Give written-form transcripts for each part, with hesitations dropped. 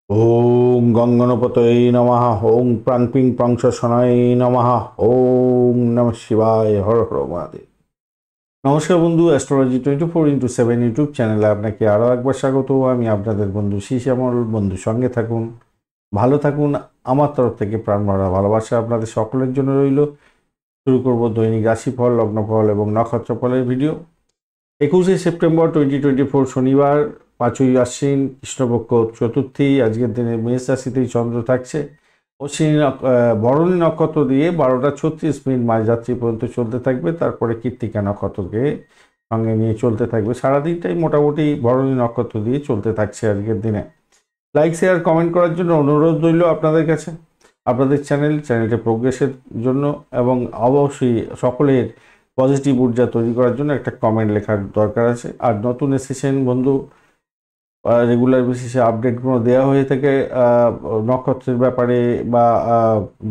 ওম গঙ্গনপতয়ে নমঃ। ওম প্রাং পিং প্রংশনায় নমঃ। ওম নমঃ শিবায়। হর হর মহাদেব। নমস্কার বন্ধু, অ্যাস্ট্রোলজি 24x7 ইউটিউব চ্যানেলে আপনাকে আরও একবার স্বাগত। আমি আপনাদের বন্ধু শ্যামল। বন্ধু সঙ্গে থাকুন, ভালো থাকুন। আমার তরফ থেকে প্রাণ ভরা ভালোবাসা আপনাদের সকলের জন্য রইল। শুরু করব দৈনিক রাশিফল, লগ্নফল এবং নক্ষত্রফলের ভিডিও। 21শে সেপ্টেম্বর 2024 শনিবার, 5ই আশ্বিন, কৃষ্ণপক্ষ চতুর্থী। আজকের দিনে মেষ রাশিতেই চন্দ্র থাকছে। অশ্বিনী ভরণী নক্ষত্র দিয়ে 12টা 36 মিনিট মাঝরাত্রি পর্যন্ত চলতে থাকবে। তারপরে কৃত্তিকা নক্ষত্রকে সঙ্গে নিয়ে চলতে থাকবে। সারাদিনটাই মোটামুটি ভরণী নক্ষত্র দিয়ে চলতে থাকছে আজকের দিনে। লাইক, শেয়ার, কমেন্ট করার জন্য অনুরোধ রইল আপনাদের কাছে। আপনাদের চ্যানেলটা প্রোগ্রেসের জন্য এবং অবশ্যই সকলের পজিটিভ ঊর্জা তৈরি করার জন্য একটা কমেন্ট লেখার দরকার আছে। আর নতুন এসেছেন বন্ধু, রেগুলার বেসিসে আপডেটগুলো দেওয়া হয়ে থাকে নক্ষত্রের ব্যাপারে বা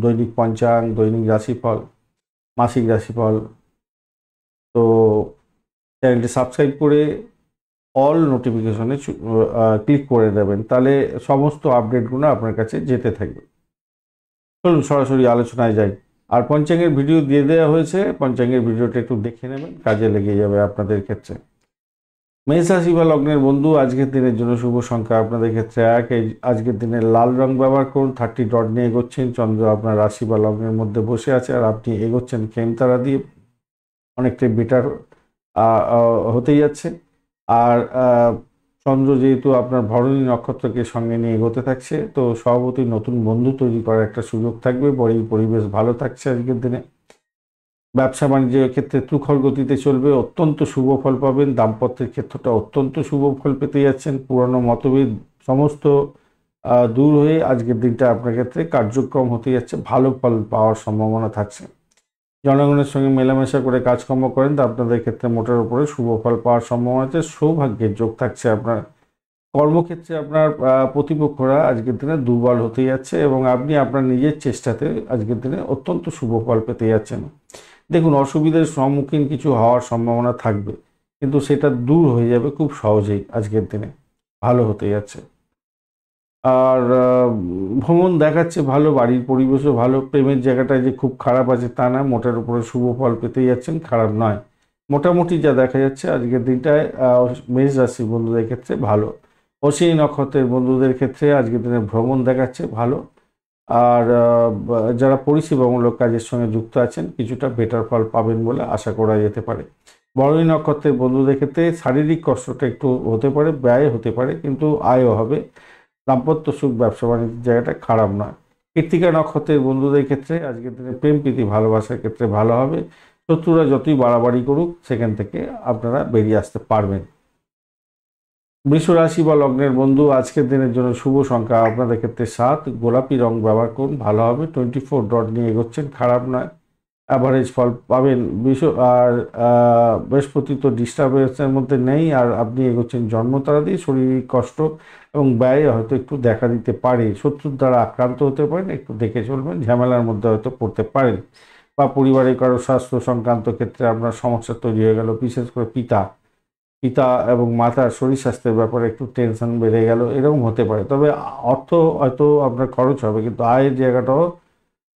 দৈনিক পঞ্চাঙ্গ, দৈনিক রাশিফল, মাসিক রাশিফল। তো চ্যানেলটি সাবস্ক্রাইব করে অল নোটিফিকেশনে ক্লিক করে দেবেন, তাহলে সমস্ত আপডেটগুলো আপনার কাছে যেতে থাকবে। চলুন সরাসরি আলোচনায় যাই। আর পঞ্চাঙ্গের ভিডিও দিয়ে দেওয়া হয়েছে, পঞ্চাঙ্গের ভিডিওটা একটু দেখে নেবেন, কাজে লেগে যাবে আপনাদের ক্ষেত্রে। মেষ রাশি বা লগ্নের বন্ধু, আজকের দিনের জন্য শুভ সংখ্যা আপনাদের ক্ষেত্রে 1। আজকের দিনে লাল রং ব্যবহার করুন। 30 ডট নিয়ে এগোচ্ছেন। চন্দ্র আপনার রাশি বা লগ্নের মধ্যে বসে আছে আর আপনি এগোচ্ছেন খেমতারা দিয়ে, অনেকটাই বেটার হতে যাচ্ছে। আর চন্দ্র যেহেতু আপনার ভরণী নক্ষত্রকে সঙ্গে নিয়ে এগোতে থাকছে, তো স্বভাবতই নতুন বন্ধু তৈরি করার একটা সুযোগ থাকবে। পরিবেশ ভালো থাকছে আজকের দিনে। ব্যবসা বাণিজ্যের ক্ষেত্রে তুখর গতিতে চলবে, অত্যন্ত শুভ ফল পাবেন। দাম্পত্যের ক্ষেত্রটা অত্যন্ত শুভ ফল পেতে যাচ্ছেন। পুরানো মতভেদ সমস্ত দূর হয়ে আজকের দিনটা আপনার ক্ষেত্রে কার্যক্রম হতে যাচ্ছে, ভালো ফল পাওয়ার সম্ভাবনা থাকছে। জনগণের সঙ্গে মেলামেশা করে কাজকর্ম করেন তো আপনাদের ক্ষেত্রে মোটের উপরে শুভ ফল পাওয়ার সম্ভাবনা আছে। সৌভাগ্যের যোগ থাকছে আপনার। কর্মক্ষেত্রে আপনার প্রতিপক্ষরা আজকের দিনে দুর্বল হতে যাচ্ছে এবং আপনি আপনার নিজের চেষ্টাতে আজকের দিনে অত্যন্ত শুভ ফল পেতে যাচ্ছেন। দেখুন, অসুবিধার সম্মুখীন কিছু হওয়ার সম্ভাবনা থাকবে, কিন্তু সেটা দূর হয়ে যাবে খুব সহজেই। আজকের দিনে ভালো হতে যাচ্ছে। আর ভ্রমণ দেখাচ্ছে ভালো, বাড়ির পরিবেশও ভালো। প্রেমের জায়গাটায় যে খুব খারাপ আছে তা না, মোটের উপরে শুভ ফল পেতে যাচ্ছেন, খারাপ নয়। মোটামুটি যা দেখা যাচ্ছে আজকের দিনটায় মেষ রাশি বন্ধুদের ক্ষেত্রে ভালো। অশ্বিনী নক্ষত্রের বন্ধুদের ক্ষেত্রে আজকের দিনে ভ্রমণ দেখাচ্ছে ভালো। আর যারা পরিষেবামূলক কাজের সঙ্গে যুক্ত আছেন কিছুটা বেটার ফল পাবেন বলে আশা করা যেতে পারে। ভরণী নক্ষত্রের বন্ধুদের ক্ষেত্রে শারীরিক কষ্টটা একটু হতে পারে, ব্যয় হতে পারে, কিন্তু আয়ও হবে। দাম্পত্য সুখ, ব্যবসা বাণিজ্যের জায়গাটা খারাপ নয়। কৃত্তিকা নক্ষত্রের বন্ধুদের ক্ষেত্রে আজকের দিনে প্রেম প্রীতি ভালোবাসার ক্ষেত্রে ভালো হবে। শত্রুরা যতই বাড়াবাড়ি করুক সেখান থেকে আপনারা বেরিয়ে আসতে পারবেন। বৃষ রাশি বা লগ্নের বন্ধু, আজকের দিনের জন্য শুভ সংখ্যা আপনাদের ক্ষেত্রে 7। গোলাপি রং ব্যবহার করুন, ভালো হবে। 24 ডট নিয়ে এগোচ্ছেন, খারাপ নয়, অ্যাভারেজ ফল পাবেন। আর বৃহস্পতি তো ডিস্টার্বেন্সের মধ্যে নেই, আর আপনি এগোচ্ছেন জন্মতারা দিয়ে। শারীরিক কষ্ট এবং ব্যয় হয়তো একটু দেখা দিতে পারে। শত্রুর দ্বারা আক্রান্ত হতে পারেন, একটু দেখে চলবেন। ঝামেলার মধ্যে হয়তো পড়তে পারেন, বা পরিবারের কারো স্বাস্থ্য সংক্রান্ত ক্ষেত্রে আপনার সমস্যা তৈরি হয়ে গেল। বিশেষ করে পিতা এবং মাতার শরীর স্বাস্থ্যের ব্যাপারে একটু টেনশন বেড়ে গেল, এরকম হতে পারে। তবে অর্থ হয়তো আপনার খরচ হবে, কিন্তু আয়ের জায়গাটাও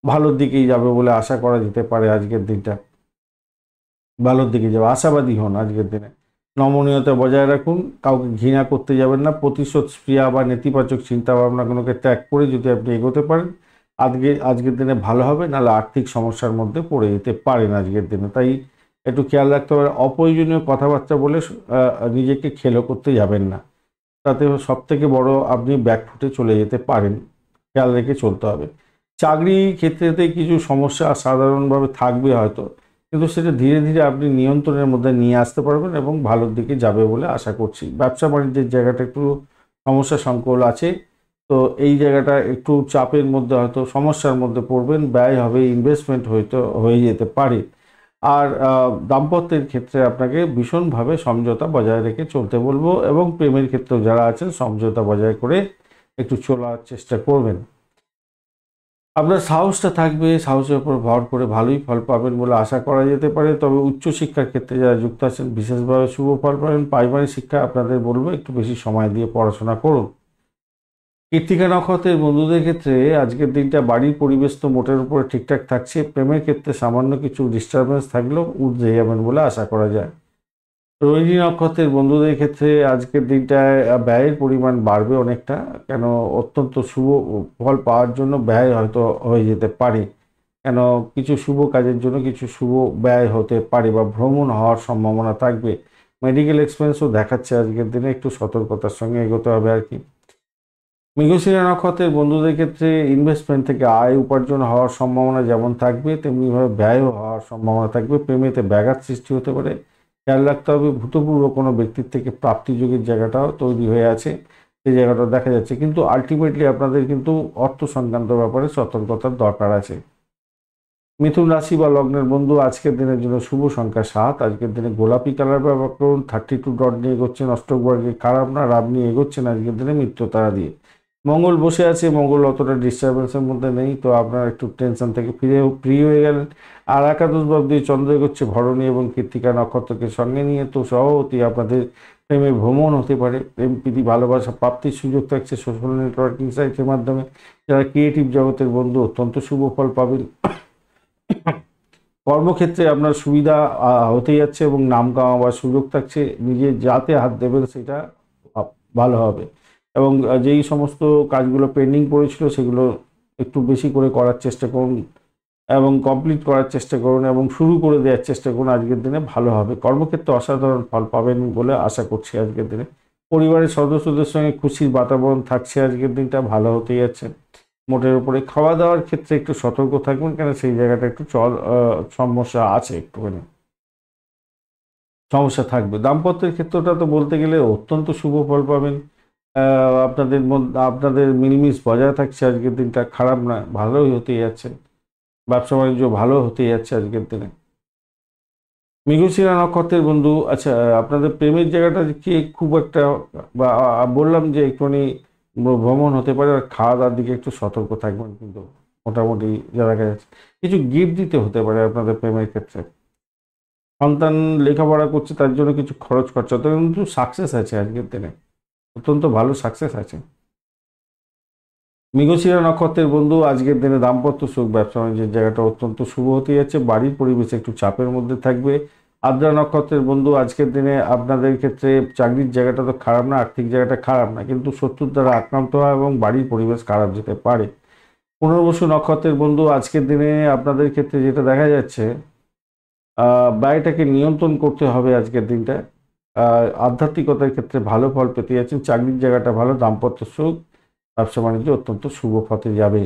ভালোর দিকেই যাবে বলে আশা করা যেতে পারে। আজকের দিনটা ভালোর দিকে যাবে, আশাবাদী হন আজকের দিনে। নমনীয়তা বজায় রাখুন, কাউকে ঘৃণা করতে যাবেন না। প্রতিশোধ স্পৃহা বা নেতিবাচক চিন্তাভাবনাগুলোকে ত্যাগ করে যদি আপনি এগোতে পারেন, আজকের দিনে ভালো হবে। নাহলে আর্থিক সমস্যার মধ্যে পড়ে যেতে পারেন আজকের দিনে। তাই একটু খেয়াল রাখতে হবে, অপ্রয়োজনীয় কথাবার্তা বলে নিজেকে খেলো করতে যাবেন না, তাতে সব থেকে বড় আপনি ব্যাকফুটে চলে যেতে পারেন। খেয়াল রেখে চলতে হবে। চাকরি ক্ষেত্রেতে কিছু সমস্যা সাধারণভাবে থাকবে হয়তো, কিন্তু সেটা ধীরে ধীরে আপনি নিয়ন্ত্রণের মধ্যে নিয়ে আসতে পারবেন এবং ভালোর দিকে যাবে বলে আশা করছি। ব্যবসা বাণিজ্যের জায়গাটা একটু সমস্যা সংকুল আছে, তো এই জায়গাটা একটু চাপের মধ্যে, হয়তো সমস্যার মধ্যে পড়বেন। ব্যয় হবে, ইনভেস্টমেন্ট হয়তো হয়ে যেতে পারে। আর দাম্পত্যের ক্ষেত্রে আপনাকে ভীষণভাবে সমঝোতা বজায় রেখে চলতে বলবো, এবং প্রেমের ক্ষেত্রেও যারা আছেন সমঝোতা বজায় করে একটু চলার চেষ্টা করবেন। আপনার সাহসটা থাকবে, সাহসের উপর ভর করে ভালোই ফল পাবেন বলে আশা করা যেতে পারে। তবে উচ্চশিক্ষার ক্ষেত্রে যারা যুক্ত আছেন বিশেষভাবে শুভ ফল পাবেন। প্রাইমারি শিক্ষা আপনাদের বলবো একটু বেশি সময় দিয়ে পড়াশোনা করুন। কৃত্তিকা নক্ষত্রের বন্ধুদের ক্ষেত্রে আজকের দিনটা বাড়ির পরিবেশ তো মোটের উপরে ঠিকঠাক থাকছে, প্রেমের ক্ষেত্রে সামান্য কিছু ডিস্টারবেন্স থাকলেও উঠে যাবেন বলে আশা করা যায়। রোহিণী নক্ষত্রের বন্ধুদের ক্ষেত্রে আজকের দিনটায় ব্যয়ের পরিমাণ বাড়বে অনেকটা, কেন অত্যন্ত শুভ ফল পাওয়ার জন্য ব্যয় হয়তো হয়ে যেতে পারে, কেন কিছু শুভ কাজের জন্য কিছু শুভ ব্যয় হতে পারে বা ভ্রমণ হওয়ার সম্ভাবনা থাকবে। মেডিকেল এক্সপেন্সও দেখাচ্ছে আজকের দিনে, একটু সতর্কতার সঙ্গে এগোতে হবে আর কি। মৃগশিরা নক্ষত্রের বন্ধুদের ক্ষেত্রে ইনভেস্টমেন্ট থেকে আয় উপার্জন হওয়ার সম্ভাবনা যেমন থাকবে তেমনিভাবে ব্যয়ও হওয়ার সম্ভাবনা থাকবে। প্রেমেতে ব্যাঘাত সৃষ্টি হতে পারে, খেয়াল রাখতে হবে। ভূতপূর্ব কোনো ব্যক্তির থেকে প্রাপ্তিযোগের জায়গাটাও তৈরি হয়ে আছে, সেই জায়গাটা দেখা যাচ্ছে, কিন্তু আলটিমেটলি আপনাদের কিন্তু অর্থ সংক্রান্ত ব্যাপারে সতর্কতার দরকার আছে। মিথুন রাশি বা লগ্নের বন্ধু আজকের দিনের জন্য শুভ সংখ্যা 7। আজকের দিনে গোলাপি কালার ব্যবহার করুন। 32 ডট নিয়ে এগোচ্ছেন, অষ্টক বর্গে খারাপ না, রাব নিয়ে এগোচ্ছেন আজকের দিনে মিত্র তারা দিয়ে। মঙ্গল বসে আছে, মঙ্গল অতটা ডিস্টারবেন্সের মধ্যে নেই, তো আপনার একটু টেনশন থেকে ফ্রি হয়ে গেলেন। আর একাদশ ভাব দিয়ে চন্দ্র এগোচ্ছে ভরণী এবং কৃত্তিকা নক্ষত্রকে সঙ্গে নিয়ে, তো সহবতী আপনাদের প্রেমে ভ্রমণ হতে পারে, প্রেম প্রীতি ভালোবাসা প্রাপ্তির সুযোগ থাকছে সোশ্যাল নেটওয়ার্কিং সাইটের মাধ্যমে। যারা ক্রিয়েটিভ জগতের বন্ধু অত্যন্ত শুভ ফল পাবেন। কর্মক্ষেত্রে আপনার সুবিধা হতে যাচ্ছে এবং নাম কামাবার সুযোগ থাকছে, নিজে যাতে হাত দেবেন সেটা ভালো হবে। এবং যেই সমস্ত কাজগুলো পেন্ডিং পড়েছিল সেগুলো একটু বেশি করে করার চেষ্টা করুন এবং কমপ্লিট করার চেষ্টা করুন এবং শুরু করে দেওয়ার চেষ্টা করুন, আজকের দিনে ভালো হবে। কর্মক্ষেত্রে অসাধারণ ফল পাবেন বলে আশা করছি আজকের দিনে। পরিবারের সদস্যদের সঙ্গে খুশির বাতাবরণ থাকছে, আজকের দিনটা ভালো হতে যাচ্ছে। মোটের উপরে খাওয়া দাওয়ার ক্ষেত্রে একটু সতর্ক থাকবেন, কেন সেই জায়গাটা একটু সমস্যা আছে, একটুখানি সমস্যা থাকবে। দাম্পত্যের ক্ষেত্রটা তো বলতে গেলে অত্যন্ত শুভ ফল পাবেন। আপনাদের মধ্যে আপনাদের মিলমিশ বজায় থাকছে, আজকের দিনটা খারাপ না, ভালোই হতে যাচ্ছে। ব্যবসা বাণিজ্য ভালো হতে যাচ্ছে আজকের দিনে। মৃগশিরা নক্ষত্রের বন্ধু, আচ্ছা, আপনাদের প্রেমের জায়গাটা কি খুব একটা, বা বললাম যে একটুখানি ভ্রমণ হতে পারে, আর খাওয়া দাওয়ার দিকে একটু সতর্ক থাকবেন, কিন্তু মোটামুটি যা দেখা যাচ্ছে কিছু গিফট দিতে হতে পারে আপনাদের প্রেমের ক্ষেত্রে। সন্তান লেখাপড়া করছে তার জন্য কিছু খরচ খরচা, তো কিন্তু সাকসেস আছে আজকের দিনে, অত্যন্ত ভালো সাকসেস আছে। মৃগশিরা নক্ষত্রের বন্ধু আজকের দিনে দাম্পত্য সুখ ব্যবসা বাণিজ্যের জায়গাটা অত্যন্ত শুভ হতে যাচ্ছে। বাড়ির পরিবেশ একটু চাপের মধ্যে থাকবে। আদ্রা নক্ষত্রের বন্ধু আজকের দিনে আপনাদের ক্ষেত্রে চাকরির জায়গাটা তো খারাপ না, আর্থিক জায়গাটা খারাপ না, কিন্তু শত্রুর দ্বারা আক্রান্ত হয় এবং বাড়ির পরিবেশ খারাপ যেতে পারে। পুনর্বসু নক্ষত্রের বন্ধু আজকের দিনে আপনাদের ক্ষেত্রে যেটা দেখা যাচ্ছে, ব্যয়টাকে নিয়ন্ত্রণ করতে হবে আজকের দিনটা। আধ্যাত্মিকতার ক্ষেত্রে ভালো ফল পেতে যাচ্ছেন, চাকরির জায়গাটা ভালো, দাম্পত্য সুখ ব্যবসা বাণিজ্য অত্যন্ত শুভ পথে যাবে।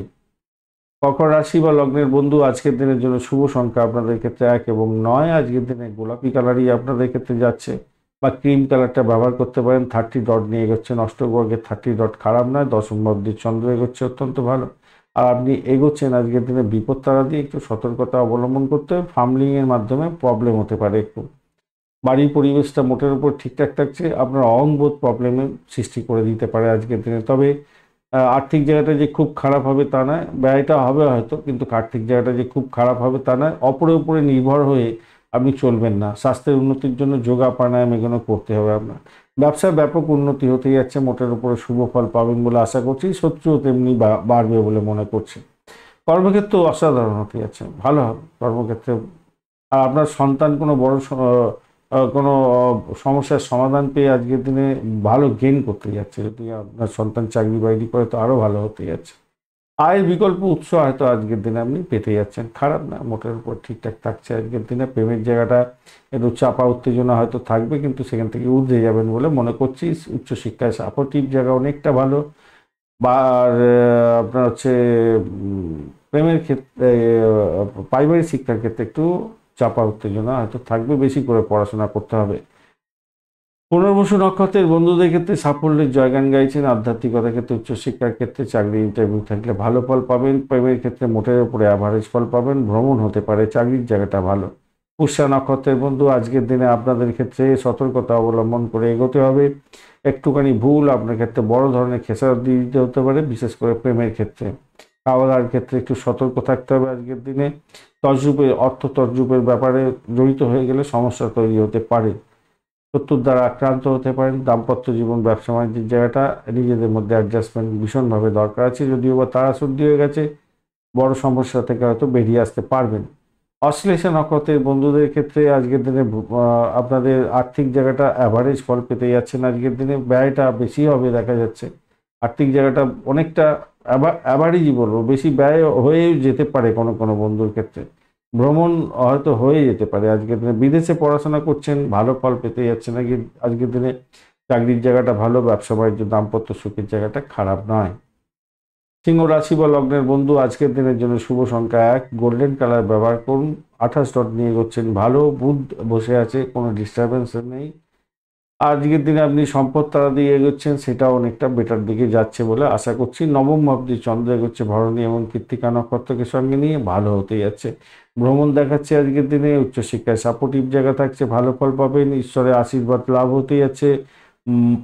কর্কট রাশি বা লগ্নের বন্ধু আজকের দিনের জন্য শুভ সংখ্যা আপনাদের ক্ষেত্রে 1 এবং 9। আজকের দিনে গোলাপি কালারই আপনাদের ক্ষেত্রে যাচ্ছে, বা ক্রিম কালারটা ব্যবহার করতে পারেন। 30 ডট নিয়ে এগোচ্ছেন, অষ্টক বর্গের 30 ডট খারাপ নয়, দশম ভাব দিয়ে চন্দ্র এগোচ্ছে অত্যন্ত ভালো। আর আপনি এগোচ্ছেন আজকের দিনে বিপদ তারা দিয়ে, একটু সতর্কতা অবলম্বন করতে হবে, ফার্মলিংয়ের মাধ্যমে প্রবলেম হতে পারে একটু। বাড়ির পরিবেশটা মোটের উপর ঠিকঠাক থাকছে, আপনার অহংবোধ প্রবলেমের সৃষ্টি করে দিতে পারে আজকের দিনে। তবে আর্থিক জায়গাটা যে খুব খারাপ হবে তা নয়, ব্যয়টা হবে হয়তো, কিন্তু আর্থিক জায়গাটা যে খুব খারাপ হবে তা নয়। অপরের উপরে নির্ভর হয়ে আপনি চলবেন না। স্বাস্থ্যের উন্নতির জন্য যোগা প্রাণায়াম এগুলো করতে হবে আপনার। ব্যবসায় ব্যাপক উন্নতি হতে যাচ্ছে, মোটের উপরে শুভ ফল পাবেন বলে আশা করছি। শত্রুও তেমনি বাড়বে বলে মনে করছি। কর্মক্ষেত্রেও অসাধারণ হতে যাচ্ছে, ভালো হবে কর্মক্ষেত্রে। আর আপনার সন্তান কোনো বড় কোনো সমস্যার সমাধান পেয়ে আজকের দিনে ভালো গেইন করতে যাচ্ছে। যদি আপনার সন্তান চাকরি বাকরি করে তো আরও ভালো হতে যাচ্ছে। আয়ের বিকল্প উৎস হয়তো আজকের দিনে আপনি পেতে যাচ্ছেন, খারাপ না, মোটের উপর ঠিকঠাক থাকছে আজকের দিনে। প্রেমের জায়গাটা একটু চাপা উত্তেজনা হয়তো থাকবে, কিন্তু সেখান থেকে উঠে যাবেন বলে মনে করছি। উচ্চশিক্ষায় সাপোর্টিভ জায়গা অনেকটা ভালো। বা আর আপনার হচ্ছে প্রেমের ক্ষেত্রে, পারিবারিক শিক্ষার ক্ষেত্রে একটু চাপা উত্তেজনা হয়তো থাকবে, বেশি করে পড়াশোনা করতে হবে। পুনর্বসু নক্ষত্রের বন্ধুদের ক্ষেত্রে সাফল্যের জয়গান গাইছেন। আধ্যাত্মিকতার ক্ষেত্রে, উচ্চশিক্ষার ক্ষেত্রে, চাকরি ইন্টারভিউ থাকলে ভালো ফল পাবেন। প্রেমের ক্ষেত্রে মোটের উপরে অ্যাভারেজ ফল পাবেন, ভ্রমণ হতে পারে, চাকরির জায়গাটা ভালো। পুষ্যা নক্ষত্রের বন্ধু আজকের দিনে আপনাদের ক্ষেত্রে সতর্কতা অবলম্বন করে এগোতে হবে। একটুখানি ভুল আপনার ক্ষেত্রে বড় ধরনের খেসারত দিয়ে দিতে হতে পারে, বিশেষ করে প্রেমের ক্ষেত্রে। খাওয়া দাওয়ার ক্ষেত্রে একটু সতর্ক থাকতে হবে আজকের দিনে। তর্জুপের ব্যাপারে জড়িত হয়ে গেলে সমস্যা তৈরি হতে পারে। শত্রুর দ্বারা আক্রান্ত হতে পারেন। দাম্পত্য জীবন ব্যবসা বাণিজ্যের জায়গাটা নিজেদের মধ্যে অ্যাডজাস্টমেন্ট ভীষণভাবে দরকার আছে, যদিও বা তাড়াহুড়ো হয়ে গেছে, বড় সমস্যা থেকে হয়তো বেরিয়ে আসতে পারবেন। অশ্লেষা নক্ষত্রের বন্ধুদের ক্ষেত্রে আজকের দিনে আপনাদের আর্থিক জায়গাটা অ্যাভারেজ ফল পেতে যাচ্ছেন। আজকের দিনে ব্যয়টা বেশি হবে দেখা যাচ্ছে, আর্থিক জায়গাটা অনেকটা অ্যাভারেজই বলবো, বেশি ব্যয় হয়েও যেতে পারে কোনো কোনো বন্ধুর ক্ষেত্রে। ভ্রমণ হয়তো হয়ে যেতে পারে আজকের দিনে। বিদেশে পড়াশোনা করছেন, ভালো ফল পেতে যাচ্ছেন আজকের দিনে। চাকরির জায়গাটা ভালো, ব্যবসা বাণিজ্য দাম্পত্য সুখের জায়গাটা খারাপ নয়। সিংহ রাশি বা লগ্নের বন্ধু আজকের দিনের জন্য শুভ সংখ্যা 1, গোল্ডেন কালার ব্যবহার করুন। 28 ডট নিয়ে এগোচ্ছেন ভালো, বুধ বসে আছে, কোনো ডিস্টারবেন্স নেই। আজকের দিনে আপনি সম্পদ তারা দিয়ে এগোচ্ছেন, সেটা অনেকটা বেটার দিকে যাচ্ছে বলে আশা করছি। নবম ভাবটি চন্দ্র এগোচ্ছে ভরণী এবং কৃত্তিকা নক্ষত্রকে সঙ্গে নিয়ে, ভালো হতে যাচ্ছে। ভ্রমণ দেখাচ্ছে আজকের দিনে, উচ্চশিক্ষায় সাপোর্টিভ জায়গা থাকছে, ভালো ফল পাবেন, ঈশ্বরের আশীর্বাদ লাভ হতে যাচ্ছে,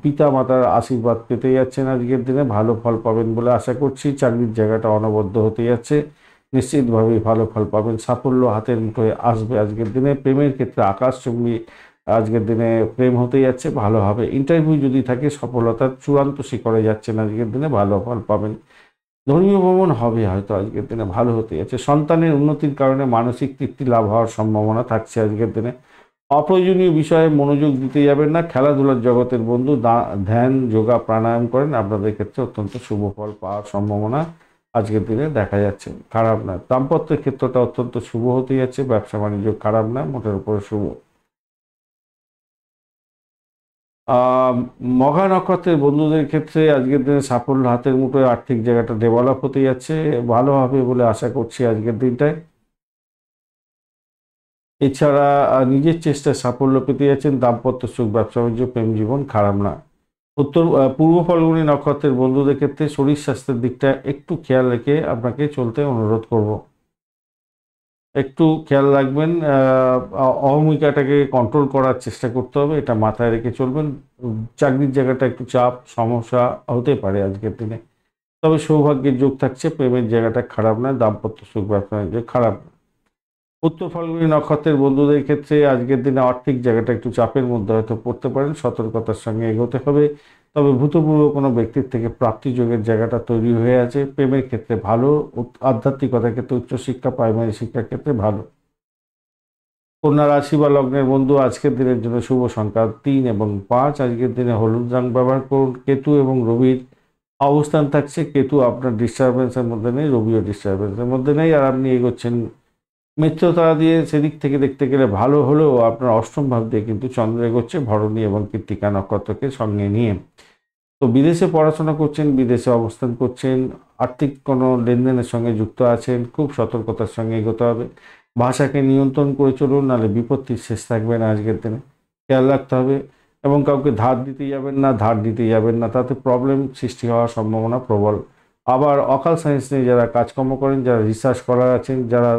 পিতা মাতার আশীর্বাদ পেতে যাচ্ছেন আজকের দিনে, ভালো ফল পাবেন বলে আশা করছি। চাকরির জায়গাটা অনবদ্য হতে যাচ্ছে, নিশ্চিতভাবেই ভালো ফল পাবেন, সাফল্য হাতের মুঠোয় আসবে আজকের দিনে। প্রেমের ক্ষেত্রে আকাশচুম্বী আজকের দিনে প্রেম হতে যাচ্ছে, ভালো হবে। ইন্টারভিউ যদি থাকে সফলতার চূড়ান্ত শিখরে যাচ্ছেন আজকের দিনে, ভালো ফল পাবেন। ধর্মীয় ভ্রমণ হবে হয়তো আজকের দিনে, ভালো হতে যাচ্ছে। সন্তানের উন্নতির কারণে মানসিক তৃপ্তি লাভ হওয়ার সম্ভাবনা থাকছে আজকের দিনে। অপ্রয়োজনীয় বিষয়ে মনোযোগ দিতে যাবেন না। খেলাধুলার জগতের বন্ধু ধ্যান যোগা প্রাণায়াম করেন, আপনাদের ক্ষেত্রে অত্যন্ত শুভ ফল পাওয়ার সম্ভাবনা আজকের দিনে দেখা যাচ্ছে, খারাপ না। দাম্পত্যের ক্ষেত্রটা অত্যন্ত শুভ হতে যাচ্ছে, ব্যবসা বাণিজ্য খারাপ না, মোটের উপরে শুভ। আহ মঘা নক্ষত্রের বন্ধুদের ক্ষেত্রে আজকের দিনে সাফল্য হাতের মুঠোয়, আর্থিক জায়গাটা ডেভেলপ হতে যাচ্ছে, ভালো হবে বলে আশা করছি আজকের দিনটায়। এছাড়া নিজের চেষ্টায় সাফল্য পেতে যাচ্ছেন, দাম্পত্য সুখ, ব্যবসা বাণিজ্য, প্রেম জীবন খারাপ না। পূর্ব ফাল্গুনী নক্ষত্রের বন্ধুদের ক্ষেত্রে শরীর স্বাস্থ্যের দিকটা একটু খেয়াল রেখে আপনাকে চলতে অনুরোধ করব। একটু খেয়াল রাখবেন, অহমিকাটাকে কন্ট্রোল করার চেষ্টা করতে হবে, এটা মাথায় রেখে চলবেন। চাকরির জায়গাটা একটু চাপ সমস্যা হতে পারে আজকের দিনে, তবে সৌভাগ্যের যোগ থাকছে। প্রেমের জায়গাটা খারাপ না, দাম্পত্য সুখ, ব্যবসা বাণিজ্য খারাপ না। উত্তর ফাল্গুনী নক্ষত্রের বন্ধুদের ক্ষেত্রে আজকের দিনে আর্থিক জায়গাটা একটু চাপের মধ্যে হয়তো পড়তে পারেন, সতর্কতার সঙ্গে এগোতে হবে। তবে ভূতপূর্ব কোনো ব্যক্তির থেকে প্রাপ্তিযোগের জায়গাটা তৈরি হয়ে আছে। প্রেমের ক্ষেত্রে ভালো, আধ্যাত্মিকতার ক্ষেত্রে, উচ্চশিক্ষা প্রাইমারি শিক্ষার ক্ষেত্রে ভালো। কন্যা রাশি বা লগ্নের বন্ধু আজকের দিনের জন্য শুভ সংখ্যা 3 এবং 5। আজকের দিনে হলুদ রং ব্যবহার করুন। কেতু এবং রবির অবস্থান থাকছে, কেতু আপনার ডিস্টারবেন্সের মধ্যে নেই, রবিও ডিস্টারবেন্সের মধ্যে নেই, আর আপনি এগোচ্ছেন মিত্র তারা দিয়ে। সেদিক থেকে দেখতে গেলে ভালো হলেও আপনার অষ্টম ভাব দিয়ে কিন্তু চন্দ্র এগোচ্ছে ভরণী এবং কৃত্তিকা নক্ষত্রকে সঙ্গে নিয়ে। তো বিদেশে পড়াশোনা করছেন, বিদেশে অবস্থান করছেন, আর্থিক কোনো লেনদেনের সঙ্গে যুক্ত আছেন, খুব সতর্কতার সঙ্গে এগোতে হবে। ভাষাকে নিয়ন্ত্রণ করে চলুন, নাহলে বিপত্তির শেষ থাকবে না আজকের দিনে, খেয়াল রাখতে হবে। এবং কাউকে ধার দিতে যাবেন না, তাতে প্রবলেম সৃষ্টি হওয়ার সম্ভাবনা প্রবল। আবার অকাল সায়েন্স নিয়ে যারা কাজকর্ম করেন, যারা রিসার্চ করার আছেন, যারা